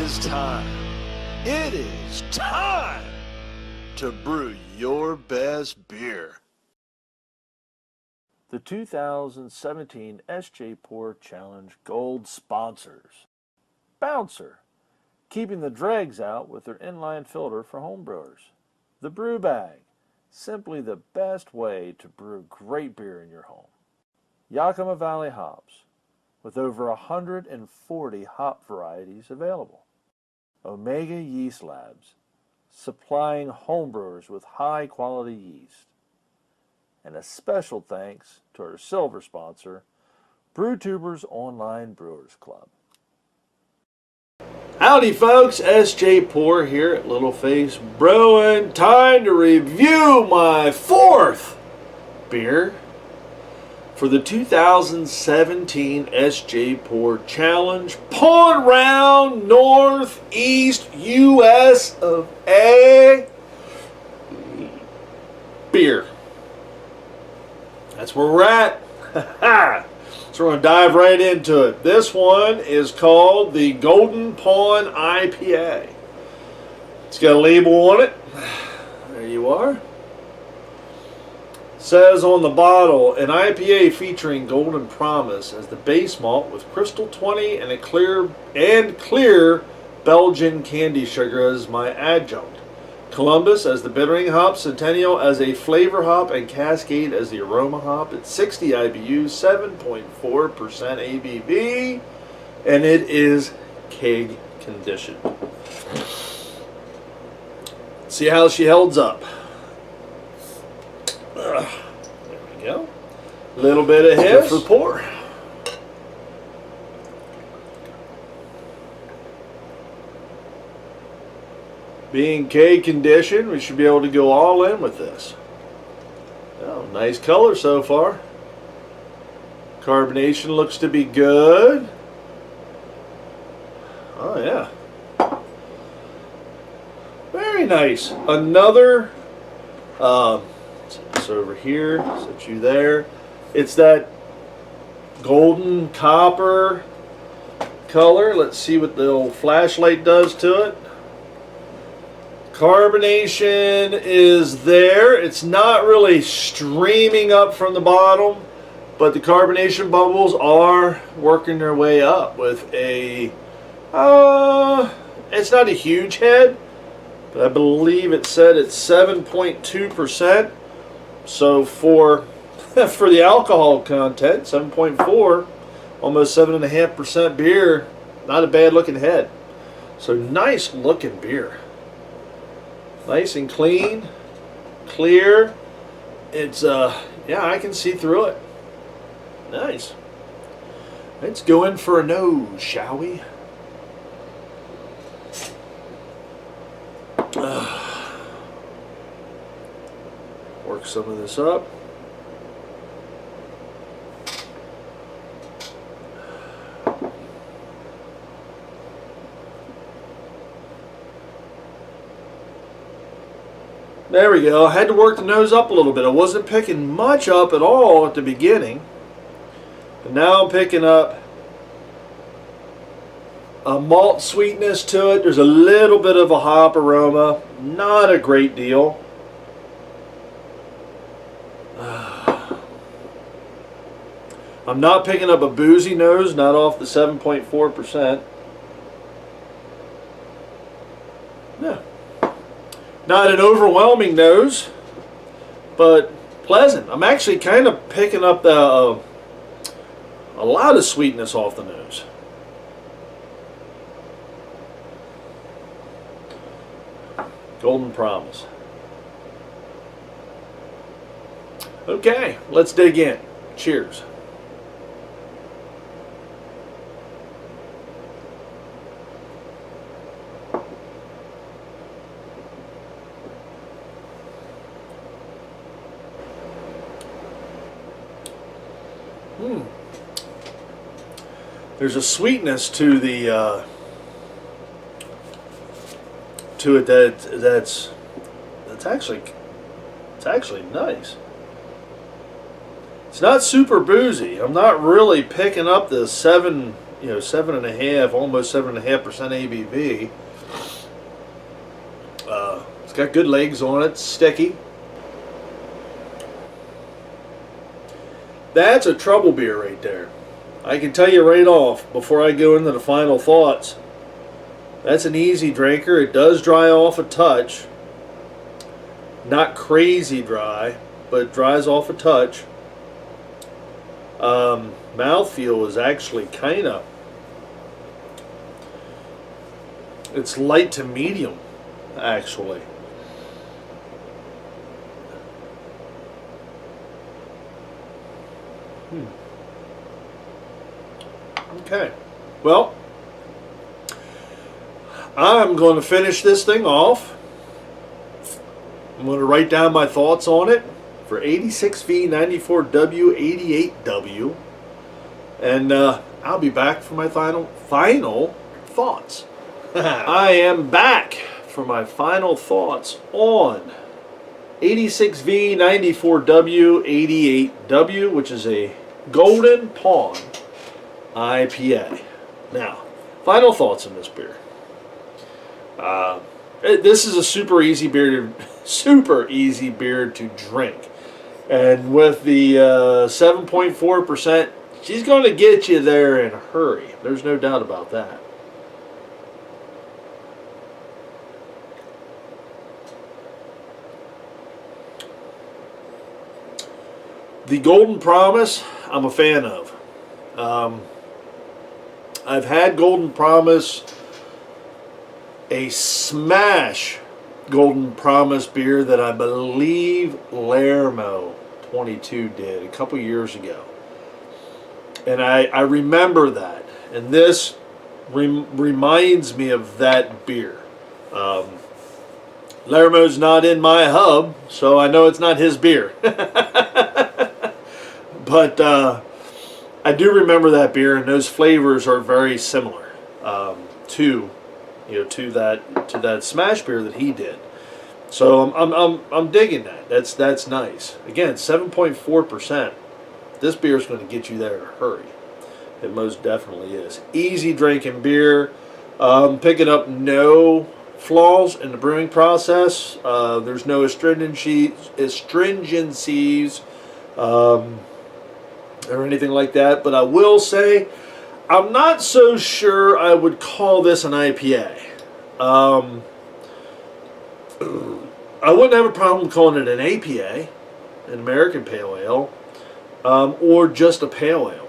is time. It is time to brew your best beer. The 2017 Sjporr Challenge Gold sponsors. Bouncer, keeping the dregs out with their inline filter for homebrewers. The Brew Bag, simply the best way to brew great beer in your home. Yakima Valley Hops, with over 140 hop varieties available. Omega Yeast Labs, supplying homebrewers with high-quality yeast. And a special thanks to our silver sponsor, BrewTubers Online Brewers Club. Howdy folks, Sjporr here at Little Face Brewing. Time to review my fourth beer for the 2017 Sjporr Challenge Pond Round Northeast US of A beer. That's where we're at. So we're going to dive right into it. This one is called the Golden Pond IPA. It's got a label on it. There you are. Says on the bottle, an IPA featuring Golden Promise as the base malt with Crystal 20 and a clear Belgian candy sugar as my adjunct. Columbus as the bittering hop, Centennial as a flavor hop, and Cascade as the aroma hop. It's 60 IBU, 7.4% ABV, and it is keg conditioned. See how she holds up. There we go. A little bit of hiss for pour. Being keg conditioned, we should be able to go all in with this. Oh, nice color so far. Carbonation looks to be good. Oh yeah. Very nice. Another, set this over here, set you there. It's that golden copper color. Let's see what the old flashlight does to it. Carbonation is there. It's not really streaming up from the bottom, but the carbonation bubbles are working their way up with a, it's not a huge head, but I believe it said it's 7.2%. So for the alcohol content, 7.4, almost 7.5% beer, not a bad looking head. So nice looking beer. Nice and clean, clear. It's, yeah, I can see through it. Nice. Let's go in for a nose, shall we? Work some of this up. There we go. I had to work the nose up a little bit. I wasn't picking much up at all at the beginning. But now I'm picking up a malt sweetness to it. There's a little bit of a hop aroma. Not a great deal. I'm not picking up a boozy nose, not off the 7.4%. Yeah. Not an overwhelming nose, but pleasant. I'm actually kind of picking up a lot of sweetness off the nose. Golden Promise. Okay, let's dig in. Cheers. There's a sweetness to the to it that's actually nice. It's not super boozy. I'm not really picking up the 7 7.5, almost 7.5% ABV. It's got good legs on it, sticky. That's a trouble beer right there. I can tell you right off, before I go into the final thoughts, that's an easy drinker. It does dry off a touch. Not crazy dry, but it dries off a touch. Mouthfeel is actually kind of, it's light to medium, actually. Okay, well, I'm going to finish this thing off. I'm going to write down my thoughts on it for 86V, 94W, 88W, and I'll be back for my final thoughts. I am back for my final thoughts on 86V, 94W, 88W, which is a Golden Pawn IPA. Now, final thoughts on this beer. This is a super easy beer to drink, and with the 7.4%, she's going to get you there in a hurry. There's no doubt about that. The Golden Promise, I'm a fan of. I've had Golden Promise, a smash Golden Promise beer that I believe Lermo 22 did a couple years ago. And I remember that. And this reminds me of that beer. Lermo's not in my hub, so I know it's not his beer. But I do remember that beer, and those flavors are very similar to that smash beer that he did. So I'm digging that. That's nice. Again, 7.4%. This beer is going to get you there in a hurry. It most definitely is. Easy drinking beer. Picking up no flaws in the brewing process. There's no astringencies or anything like that. But I will say, I'm not so sure I would call this an IPA. I wouldn't have a problem calling it an APA, an American Pale Ale, or just a Pale Ale.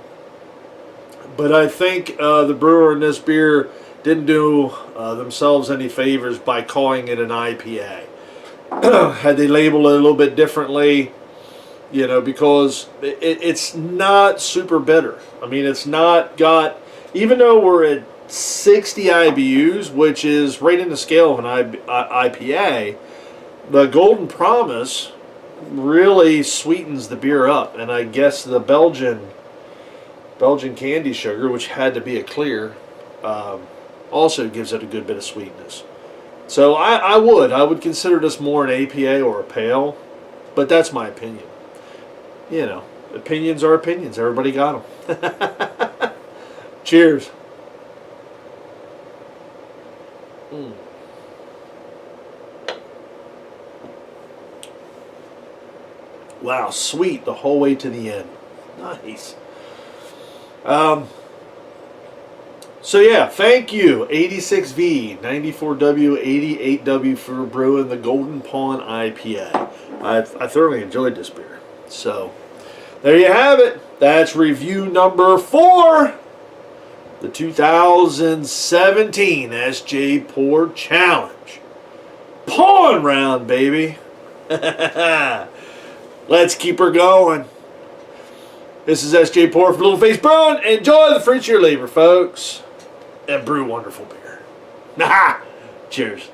But I think the brewer in this beer didn't do themselves any favors by calling it an IPA. Had they labeled it a little bit differently, because it's not super bitter. I mean, it's not got, even though we're at 60 IBUs, which is right in the scale of an IPA, the Golden Promise really sweetens the beer up. And I guess the Belgian candy sugar, which had to be a clear, also gives it a good bit of sweetness. So I would consider this more an APA or a pale, but that's my opinion. Opinions are opinions. Everybody got them. Cheers. Wow, sweet the whole way to the end. Nice. So yeah, thank you 86V, 94W, 88W for brewing the Golden Pawn IPA. I thoroughly enjoyed this beer. So there you have it. That's review number 4. The 2017 Sjporr Challenge. Pawn round, baby. Let's keep her going. This is Sjporr for Little Face Brewing. Enjoy the fruits of your labor, folks. And brew wonderful beer. Cheers.